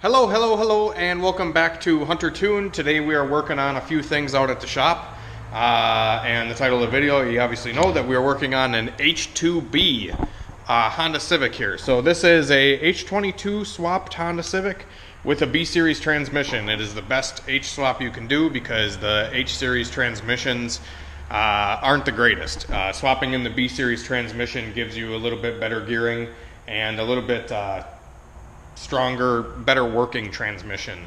Hello, and welcome back to HunterTuned. Today we are working on a few things out at the shop. And the title of the video, you obviously know that we are working on an H2B Honda Civic here. So this is a H22 swapped Honda Civic with a B-Series transmission. It is the best H-swap you can do because the H-Series transmissions aren't the greatest. Swapping in the B-Series transmission gives you a little bit better gearing and a little bit stronger, better working transmission.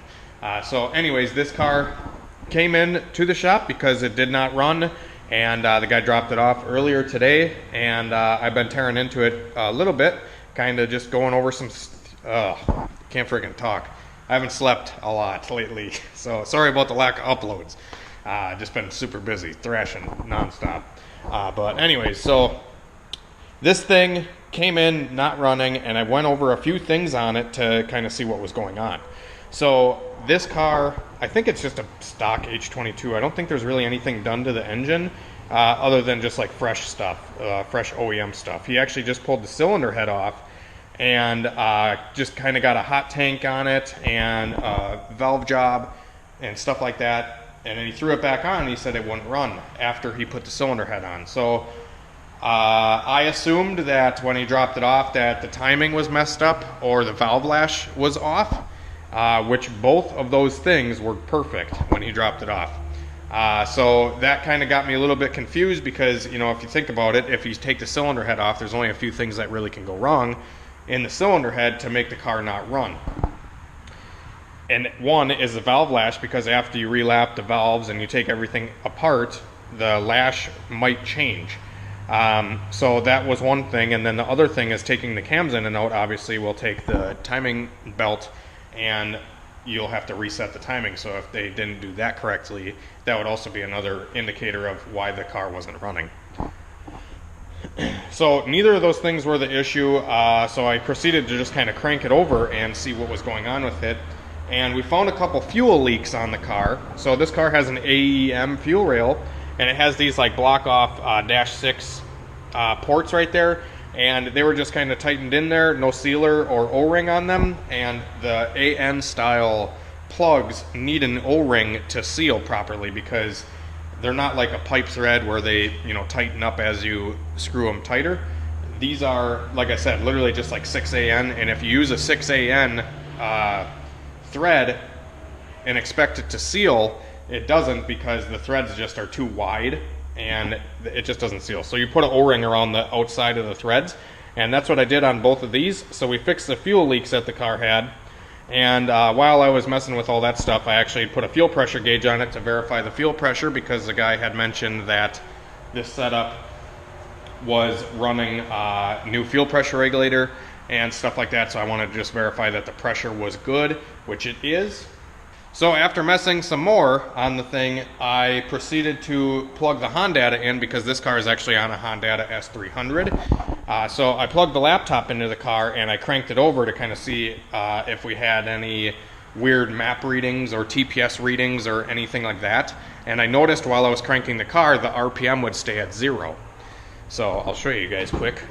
So anyways, this car came in to the shop because it did not run, and the guy dropped it off earlier today, and I've been tearing into it a little bit, kind of just going over some can't freaking talk. I haven't slept a lot lately, so sorry about the lack of uploads. Just been super busy, thrashing nonstop. But anyways, so this thing came in not running, and I went over a few things on it to kind of see what was going on. So this car, I think it's just a stock H22. I don't think there's really anything done to the engine other than just like fresh stuff, fresh OEM stuff. He actually just pulled the cylinder head off and just kind of got a hot tank on it and a valve job and stuff like that. And then he threw it back on and he said it wouldn't run after he put the cylinder head on. So I assumed that when he dropped it off that the timing was messed up or the valve lash was off, which both of those things were perfect when he dropped it off. So that kind of got me a little bit confused because, you know, if you think about it, if you take the cylinder head off, there's only a few things that really can go wrong in the cylinder head to make the car not run. And one is the valve lash, because after you relap the valves and you take everything apart, the lash might change. So that was one thing, and then the other thing is taking the cams in and out. Obviously will take the timing belt and you'll have to reset the timing. So if they didn't do that correctly, that would also be another indicator of why the car wasn't running. So neither of those things were the issue, so I proceeded to just kind of crank it over and see what was going on with it. And we found a couple fuel leaks on the car. So this car has an AEM fuel rail, and it has these like block off dash 6 ports right there, and they were just kind of tightened in there, no sealer or O-ring on them, and the AN style plugs need an O-ring to seal properly because they're not like a pipe thread where they, you know, tighten up as you screw them tighter. These are, like I said, literally just like 6AN, and if you use a 6AN thread and expect it to seal, it doesn't, because the threads just are too wide and it just doesn't seal. So you put an O-ring around the outside of the threads, and that's what I did on both of these. So we fixed the fuel leaks that the car had, and while I was messing with all that stuff, I actually put a fuel pressure gauge on it to verify the fuel pressure, because the guy had mentioned that this setup was running new fuel pressure regulator and stuff like that. So I wanted to just verify that the pressure was good, which it is. So after messing some more on the thing, I proceeded to plug the Hondata in, because this car is actually on a Hondata S300. So I plugged the laptop into the car and I cranked it over to kind of see if we had any weird map readings or TPS readings or anything like that. And I noticed while I was cranking the car, the RPM would stay at 0. So I'll show you guys quick.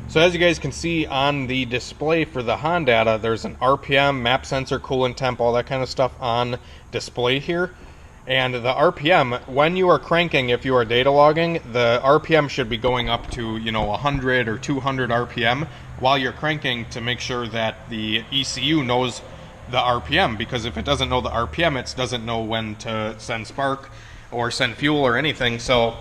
So as you guys can see on the display for the Hondata, there's an RPM, map sensor, coolant temp, all that kind of stuff on display here. And the RPM, when you are cranking, if you are data logging, the RPM should be going up to, you know, 100 or 200 RPM while you're cranking, to make sure that the ECU knows the RPM, because if it doesn't know the RPM, it doesn't know when to send spark or send fuel or anything. So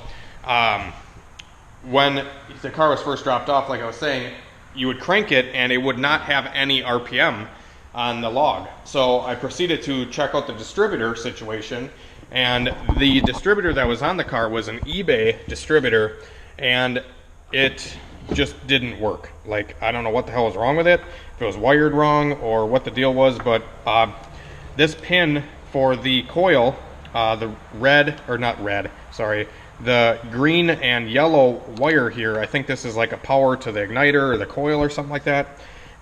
when the car was first dropped off, like I was saying, you would crank it and it would not have any RPM on the log. So I proceeded to check out the distributor situation, and the distributor that was on the car was an eBay distributor, and it just didn't work. Like, I don't know what the hell was wrong with it, if it was wired wrong or what the deal was, but this pin for the coil, the green and yellow wire here, I think this is like a power to the igniter or the coil or something like that,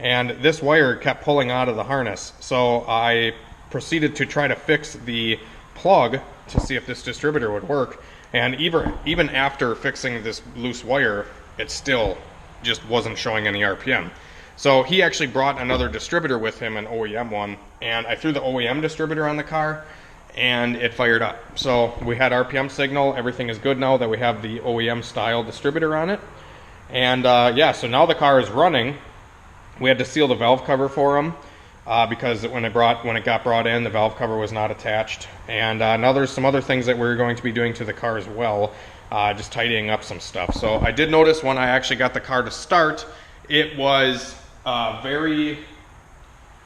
and this wire kept pulling out of the harness. So I proceeded to try to fix the plug to see if this distributor would work, and even after fixing this loose wire, it still just wasn't showing any RPM. So he actually brought another distributor with him, an OEM one, and I threw the OEM distributor on the car and it fired up. So we had RPM signal, everything is good now that we have the OEM style distributor on it. And yeah, so now the car is running. We had to seal the valve cover for him because when it got brought in, the valve cover was not attached. And now there's some other things that we're going to be doing to the car as well, just tidying up some stuff. So I did notice when I actually got the car to start, it was very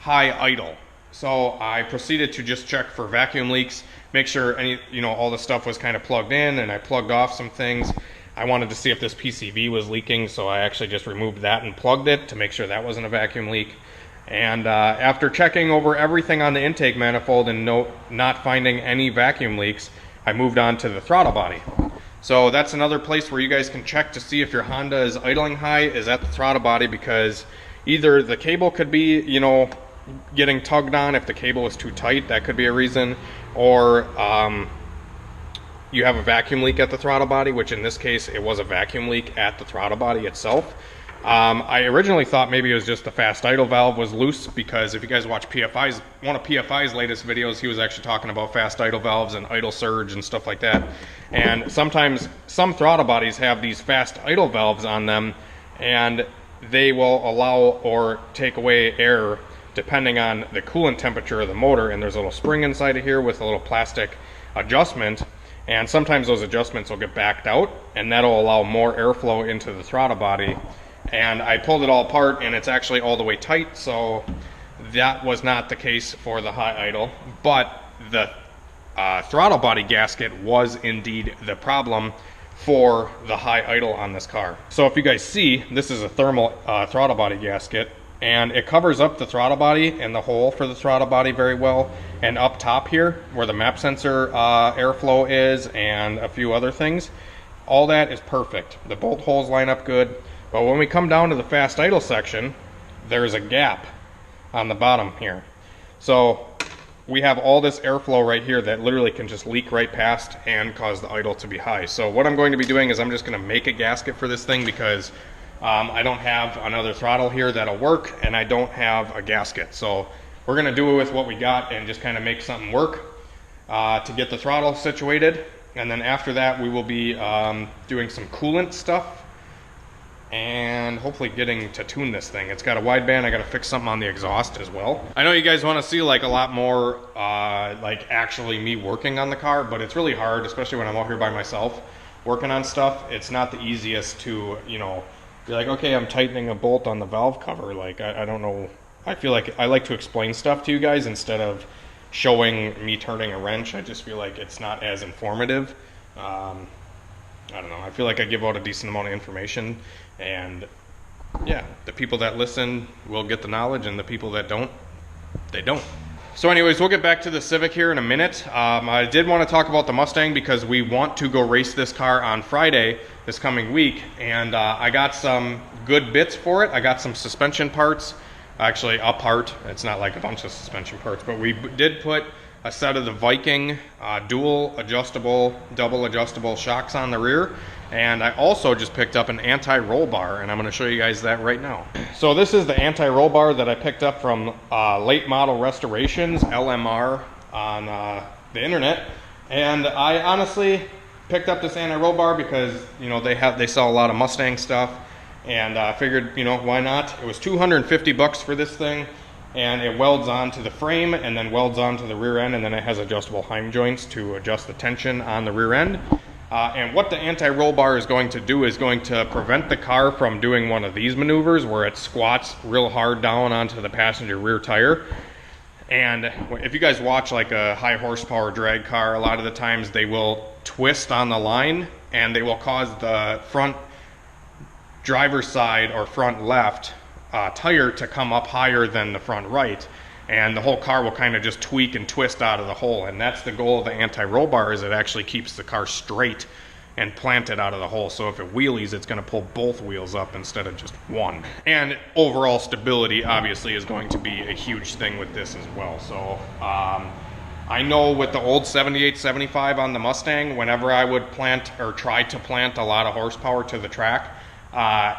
high idle. So I proceeded to just check for vacuum leaks, make sure all the stuff was kind of plugged in, and I plugged off some things. I wanted to see if this PCV was leaking, so I actually just removed that and plugged it to make sure that wasn't a vacuum leak. And after checking over everything on the intake manifold and not finding any vacuum leaks, I moved on to the throttle body. So that's another place where you guys can check to see if your Honda is idling high, is at the throttle body, because either the cable could be, getting tugged on. If the cable is too tight, that could be a reason, or you have a vacuum leak at the throttle body, which in this case it was a vacuum leak at the throttle body itself. I originally thought maybe it was just the fast idle valve was loose, because if you guys watch one of PFI's latest videos, he was actually talking about fast idle valves and idle surge and stuff like that. And sometimes some throttle bodies have these fast idle valves on them, and they will allow or take away air depending on the coolant temperature of the motor. And there's a little spring inside of here with a little plastic adjustment, and sometimes those adjustments will get backed out, and that'll allow more airflow into the throttle body. And I pulled it all apart, and it's actually all the way tight, so that was not the case for the high idle. But the throttle body gasket was indeed the problem for the high idle on this car. So if you guys see, this is a thermal throttle body gasket, and it covers up the throttle body and the hole for the throttle body very well. And up top here, where the map sensor airflow is and a few other things, all that is perfect. The bolt holes line up good. But when we come down to the fast idle section, there's a gap on the bottom here. So we have all this airflow right here that literally can just leak right past and cause the idle to be high. So what I'm going to be doing is I'm just going to make a gasket for this thing, because I don't have another throttle here that'll work, and I don't have a gasket. So we're going to do it with what we got and just kind of make something work to get the throttle situated. And then after that, we will be doing some coolant stuff and hopefully getting to tune this thing. It's got a wideband. I got to fix something on the exhaust as well. I know you guys want to see like a lot more like actually me working on the car, but it's really hard, especially when I'm out here by myself working on stuff. It's not the easiest to, be like, okay, I'm tightening a bolt on the valve cover. Like, I don't know. I feel like I like to explain stuff to you guys instead of showing me turning a wrench. I just feel like it's not as informative. I don't know. I feel like I give out a decent amount of information, and yeah, the people that listen will get the knowledge, and the people that don't, they don't. So anyways, we'll get back to the Civic here in a minute. I did want to talk about the Mustang because we want to go race this car on Friday this coming week, and I got some good bits for it. I got some suspension parts, actually a part. It's not like a bunch of suspension parts, but we did put a set of the Viking double adjustable shocks on the rear, and I also just picked up an anti-roll bar, and I'm going to show you guys that right now. So this is the anti-roll bar that I picked up from Late Model Restorations, LMR, on the internet. And I honestly picked up this anti-roll bar because they sell a lot of Mustang stuff, and I figured why not. It was $250 for this thing, and it welds onto the frame and then welds onto the rear end, and then it has adjustable heim joints to adjust the tension on the rear end. And what the anti-roll bar is going to do is going to prevent the car from doing one of these maneuvers where it squats real hard down onto the passenger rear tire. And if you guys watch like a high horsepower drag car, a lot of the times they will twist on the line, and they will cause the front driver's side or front left tire to come up higher than the front right, and the whole car will kind of just tweak and twist out of the hole. And that's the goal of the anti-roll bar, is it actually keeps the car straight and planted out of the hole. So if it wheelies, it's going to pull both wheels up instead of just one. And overall stability obviously is going to be a huge thing with this as well. So I know with the old 78, 75 on the Mustang, whenever I would plant or try to plant a lot of horsepower to the track,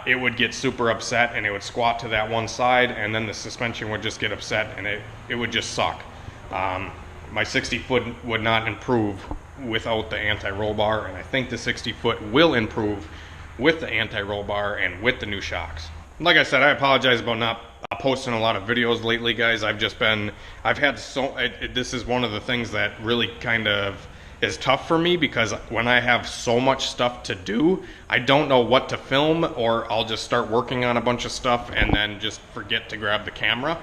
it would get super upset and it would squat to that one side, and then the suspension would just get upset and it would just suck. My 60-foot would not improve without the anti-roll bar, and I think the 60-foot will improve with the anti-roll bar and with the new shocks. Like I said, I apologize about not posting a lot of videos lately, guys. This is one of the things that really kind of is tough for me, because when I have so much stuff to do, I don't know what to film, or I'll just start working on a bunch of stuff and then just forget to grab the camera.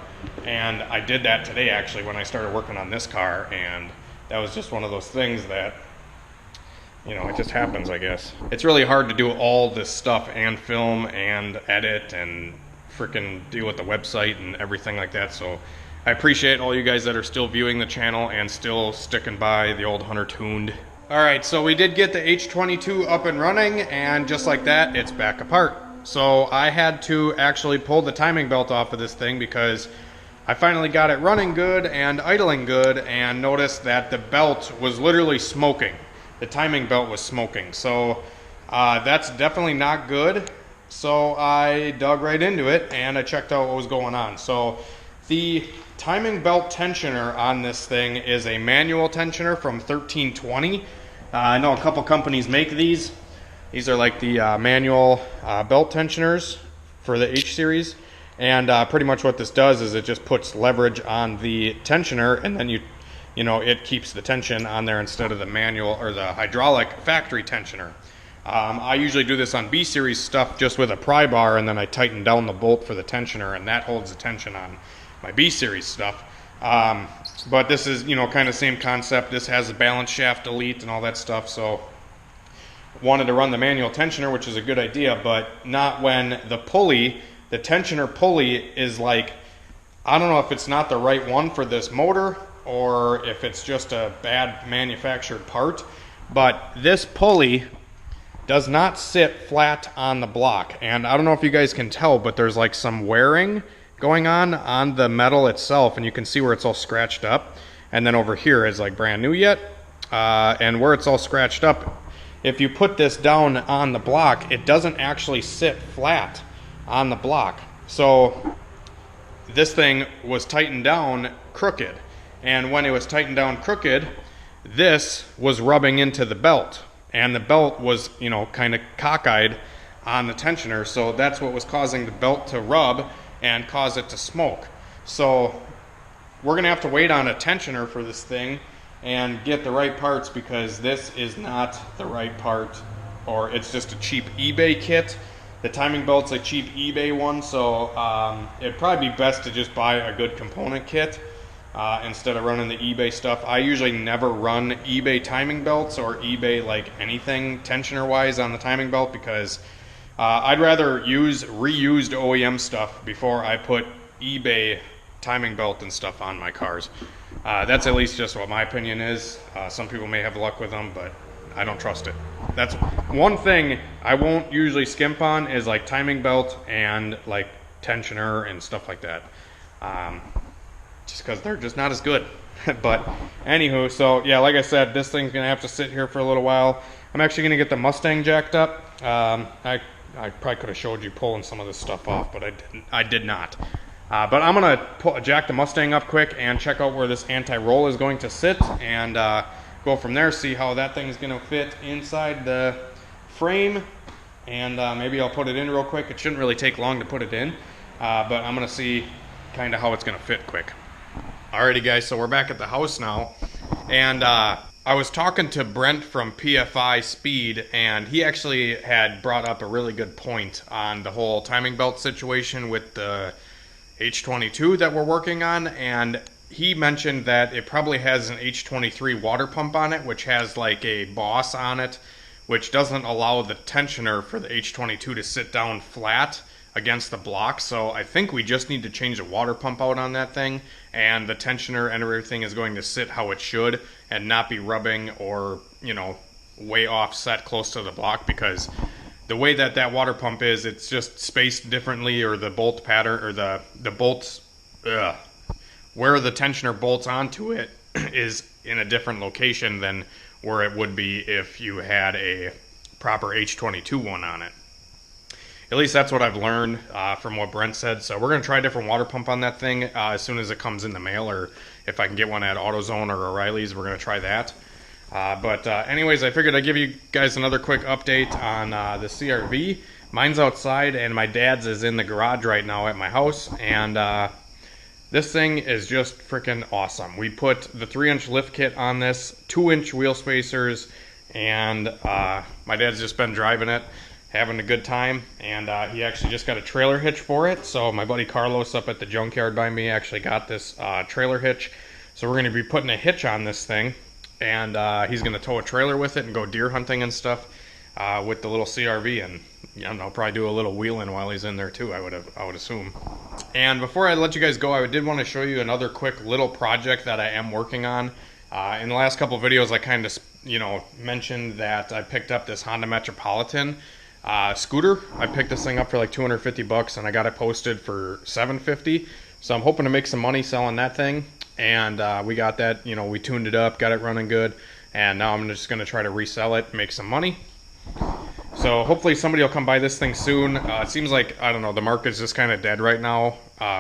And I did that today, actually, when I started working on this car, and that was just one of those things that, you know, it just happens, I guess. It's really hard to do all this stuff and film and edit and freaking deal with the website and everything like that. So I appreciate all you guys that are still viewing the channel and still sticking by the old HunterTuned. Alright, so we did get the H22 up and running, and just like that, it's back apart. So I had to actually pull the timing belt off of this thing, because I finally got it running good and idling good, and noticed that the belt was literally smoking. The timing belt was smoking. So that's definitely not good. So I dug right into it and I checked out what was going on. So the timing belt tensioner on this thing is a manual tensioner from 1320. I know a couple companies make these. These are like the manual belt tensioners for the H series. And pretty much what this does is it just puts leverage on the tensioner, and then you know, it keeps the tension on there instead of the manual or the hydraulic factory tensioner. I usually do this on B series stuff just with a pry bar, and then I tighten down the bolt for the tensioner, and that holds the tension on my B series stuff. But this is, you know, kind of same concept. This has a balance shaft delete and all that stuff, so wanted to run the manual tensioner, which is a good idea, but not when the pulley, the tensioner pulley, is like, I don't know if it's not the right one for this motor or if it's just a bad manufactured part, but this pulley does not sit flat on the block. And I don't know if you guys can tell, but there's like some wearing going on the metal itself, and you can see where it's all scratched up. And then over here is like brand new yet, and where it's all scratched up, if you put this down on the block, it doesn't actually sit flat on the block. So this thing was tightened down crooked, and when it was tightened down crooked, this was rubbing into the belt, and the belt was, you know, kind of cockeyed on the tensioner, so that's what was causing the belt to rub and cause it to smoke. So we're gonna have to wait on a tensioner for this thing and get the right parts, because this is not the right part, or it's just a cheap eBay kit. The timing belt's a cheap eBay one, so it'd probably be best to just buy a good component kit instead of running the eBay stuff. I usually never run eBay timing belts or eBay like anything tensioner wise on the timing belt, because I'd rather use reused OEM stuff before I put eBay timing belt and stuff on my cars. That's at least just what my opinion is. Some people may have luck with them, but I don't trust it. That's one thing I won't usually skimp on, is like timing belt and like tensioner and stuff like that. Just because they're just not as good. But anywho, so yeah, like I said, this thing's gonna have to sit here for a little while. I'm actually gonna get the Mustang jacked up. I probably could have showed you pulling some of this stuff off, but I did not. But I'm gonna jack the Mustang up quick and check out where this anti-roll is going to sit, and go from there, see how that thing's gonna fit inside the frame, and maybe I'll put it in real quick. It shouldn't really take long to put it in, but I'm gonna see kind of how it's gonna fit quick. Alrighty guys, so we're back at the house now, and I was talking to Brent from PFI Speed, and he actually had brought up a really good point on the whole timing belt situation with the H22 that we're working on, and he mentioned that it probably has an H23 water pump on it, which has like a boss on it, which doesn't allow the tensioner for the H22 to sit down flat against the block. So I think we just need to change the water pump out on that thing, and the tensioner and everything is going to sit how it should and not be rubbing or, you know, way offset close to the block, because the way that that water pump is, it's just spaced differently, or the bolt pattern, or the bolts, where the tensioner bolts onto it is in a different location than where it would be if you had a proper H22 one on it. At least that's what I've learned from what Brent said. So we're going to try a different water pump on that thing as soon as it comes in the mail, or if I can get one at AutoZone or O'Reilly's, we're going to try that. But anyways, I figured I'd give you guys another quick update on the CRV. Mine's outside, and my dad's is in the garage right now at my house, and this thing is just freaking awesome. We put the 3-inch lift kit on this, 2-inch wheel spacers, and my dad's just been driving it, having a good time, and he actually just got a trailer hitch for it. So my buddy Carlos up at the junkyard by me actually got this trailer hitch. So we're going to be putting a hitch on this thing, and he's going to tow a trailer with it and go deer hunting and stuff with the little CRV, and I don't know, probably do a little wheeling while he's in there too, I would assume. And before I let you guys go, I did want to show you another quick little project that I am working on. In the last couple of videos, I kind of, mentioned that I picked up this Honda Metropolitan scooter. I picked this thing up for like $250, and I got it posted for $750. So I'm hoping to make some money selling that thing. And we got that, we tuned it up, got it running good, and now I'm just going to try to resell it, make some money. So hopefully somebody will come buy this thing soon. It seems like, I don't know, the market's just kind of dead right now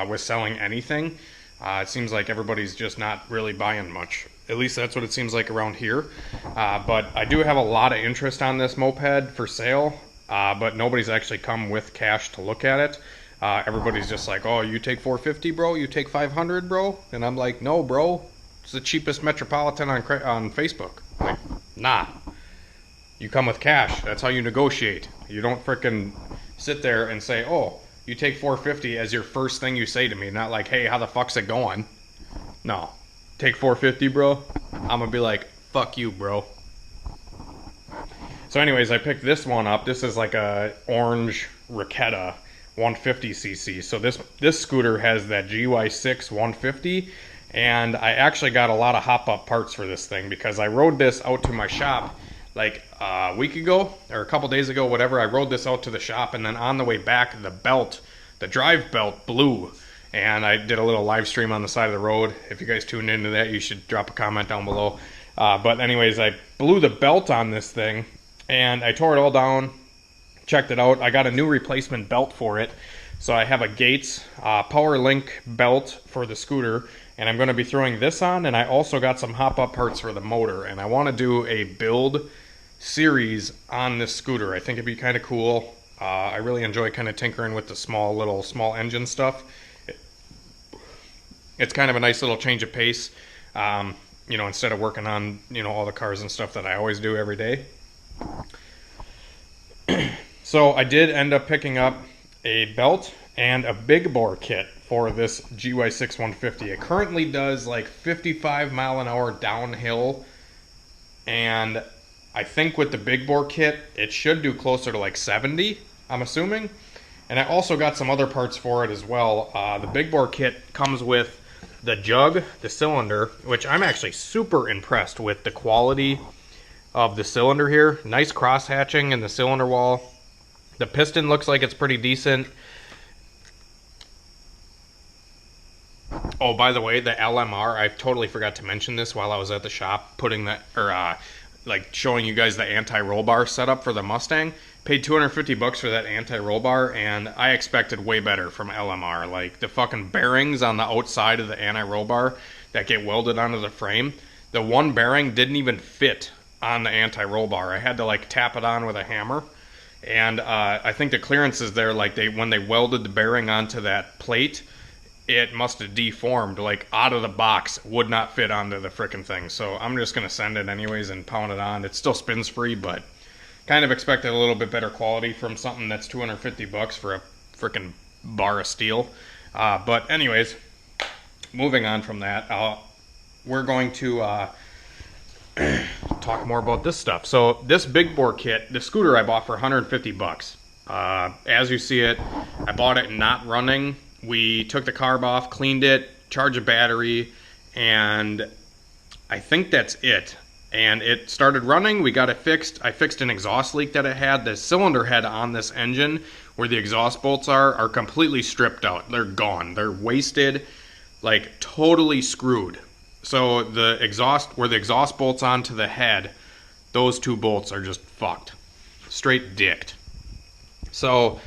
with selling anything. It seems like everybody's just not really buying much. At least that's what it seems like around here. But I do have a lot of interest on this moped for sale, but nobody's actually come with cash to look at it. Everybody's just like, oh, you take $450, bro? You take $500, bro? And I'm like, no, bro. It's the cheapest Metropolitan on Facebook. I'm like, nah. You come with cash. That's how you negotiate. You don't frickin' sit there and say, oh, you take $450 as your first thing you say to me. Not like, hey, how the fuck's it going? No. Take $450, bro? I'm gonna be like, fuck you, bro. So anyways, I picked this one up. This is like a orange Raketa 150cc. So this scooter has that GY6 150. And I actually got a lot of hop-up parts for this thing because I rode this out to my shop like a week ago or a couple days ago, whatever. I rode this out to the shop, and then on the way back, the drive belt blew, and I did a little live stream on the side of the road. If you guys tuned into that, you should drop a comment down below. But anyways, I blew the belt on this thing, and I tore it all down, checked it out. I got a new replacement belt for it, so I have a Gates Power Link belt for the scooter, and I'm going to be throwing this on, and I also got some hop-up parts for the motor, and I want to do a build series on this scooter. I think it'd be kind of cool. I really enjoy kind of tinkering with the small engine stuff. It's kind of a nice little change of pace, instead of working on, all the cars and stuff that I always do every day. So I did end up picking up a belt and a big bore kit for this GY6 150. It currently does like 55 mile an hour downhill, and I think with the big bore kit it should do closer to like 70, I'm assuming. And I also got some other parts for it as well. The big bore kit comes with the jug, the cylinder, which I'm actually super impressed with the quality of the cylinder here. Nice cross hatching in the cylinder wall. The piston looks like it's pretty decent. Oh, by the way, the LMR, I totally forgot to mention this while I was at the shop, putting that, showing you guys the anti-roll bar setup for the Mustang. Paid $250 for that anti-roll bar, and I expected way better from LMR. Like, the fucking bearings on the outside of the anti-roll bar that get welded onto the frame, the one bearing didn't even fit on the anti-roll bar. I had to, tap it on with a hammer. And I think the clearance is there, when they welded the bearing onto that plate, it must have deformed, out of the box, would not fit onto the frickin' thing. So I'm just going to send it anyways and pound it on. It still spins free, but kind of expected a little bit better quality from something that's $250 for a frickin' bar of steel. But anyways, moving on from that, we're going to talk more about this stuff. So this big bore kit, the scooter I bought for $150. As you see it, I bought it not running. We took the carb off, cleaned it, charged a battery, and I think that's it. And it started running. We got it fixed. I fixed an exhaust leak that it had. The cylinder head on this engine, where the exhaust bolts are completely stripped out. They're gone. They're wasted, totally screwed. So the exhaust, where the exhaust bolts onto the head, those two bolts are just fucked. Straight dicked. So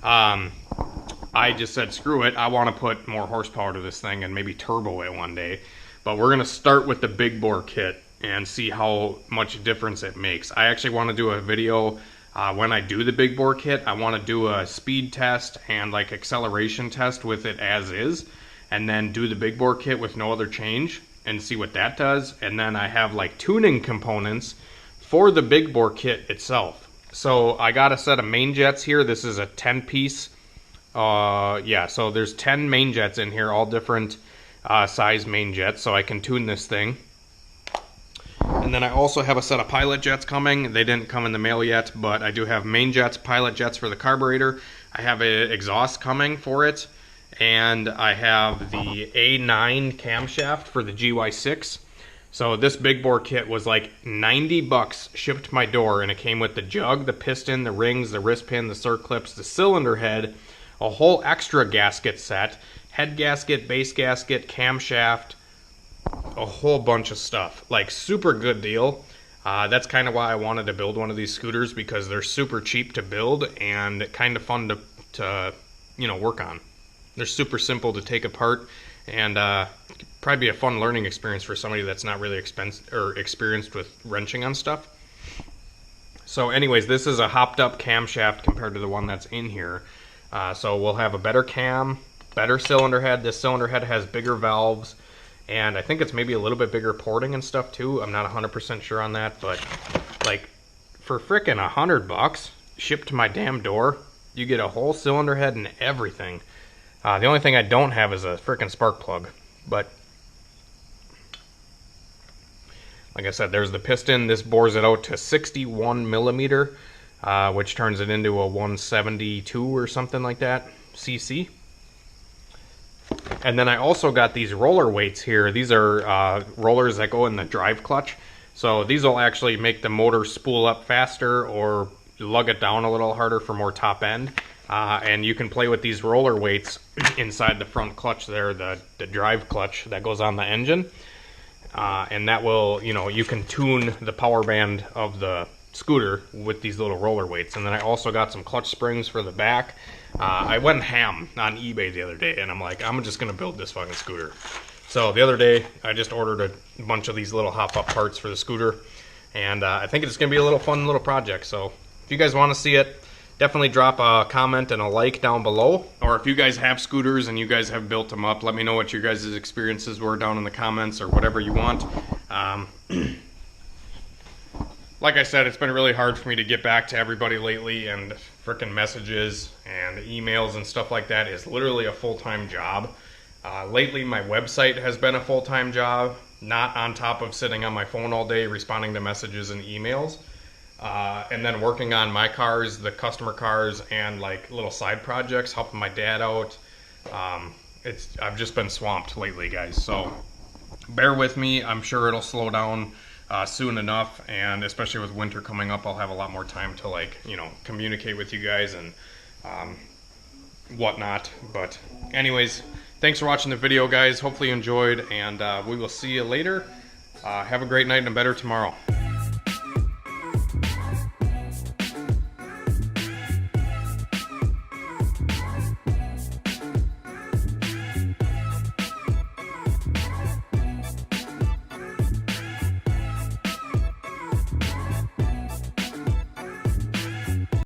I just said, screw it, I want to put more horsepower to this thing and maybe turbo it one day. But we're going to start with the big bore kit and see how much difference it makes. I actually want to do a video when I do the big bore kit. I want to do a speed test and like acceleration test with it as is, and then do the big bore kit with no other change and see what that does. And then I have like tuning components for the big bore kit itself. So I got a set of main jets here. This is a 10 piece. Yeah, so there's 10 main jets in here, all different size main jets, so I can tune this thing. And then I also have a set of pilot jets coming. They didn't come in the mail yet, but I do have main jets, pilot jets for the carburetor. I have an exhaust coming for it, and I have the A9 camshaft for the GY6. So this big bore kit was like 90 bucks shipped to my door, and it came with the jug, the piston, the rings, the wrist pin, the circlips, the cylinder head, a whole extra gasket set, head gasket, base gasket, camshaft, a whole bunch of stuff. Like, super good deal. That's kind of why I wanted to build one of these scooters, because they're super cheap to build and kind of fun to you know, work on. They're super simple to take apart, and probably be a fun learning experience for somebody that's not really experienced with wrenching on stuff. So anyways, this is a hopped up camshaft compared to the one that's in here. So we'll have a better cam, better cylinder head. This cylinder head has bigger valves, and I think it's maybe a little bit bigger porting and stuff too. I'm not 100% sure on that, but like, for frickin' $100 shipped to my damn door, you get a whole cylinder head and everything. The only thing I don't have is a frickin' spark plug, but like I said, there's the piston. This bores it out to 61 millimeter, which turns it into a 172 or something like that cc. And then I also got these roller weights here. These are rollers that go in the drive clutch. So these will actually make the motor spool up faster or lug it down a little harder for more top end. And you can play with these roller weights inside the front clutch there, the drive clutch that goes on the engine. And that will, you know, you can tune the power band of the scooter with these little roller weights. And then I also got some clutch springs for the back. I went ham on eBay the other day, and I'm like, I'm just gonna build this fucking scooter. So the other day I just ordered a bunch of these little hop up parts for the scooter, and I think it's gonna be a little fun little project. So if you guys want to see it, definitely drop a comment and a like down below. Or if you guys have scooters and you guys have built them up, let me know what your guys' experiences were down in the comments, or whatever you want. Like I said, it's been really hard for me to get back to everybody lately, and frickin' messages and emails and stuff like that is literally a full-time job. Lately, my website has been a full-time job, not on top of sitting on my phone all day responding to messages and emails. And then working on my cars, the customer cars, and like little side projects, helping my dad out. I've just been swamped lately, guys, so bear with me. I'm sure it'll slow down soon enough, and especially with winter coming up, I'll have a lot more time to, like, you know, communicate with you guys and whatnot. But anyways, thanks for watching the video, guys. Hopefully you enjoyed, and we will see you later. Have a great night and a better tomorrow.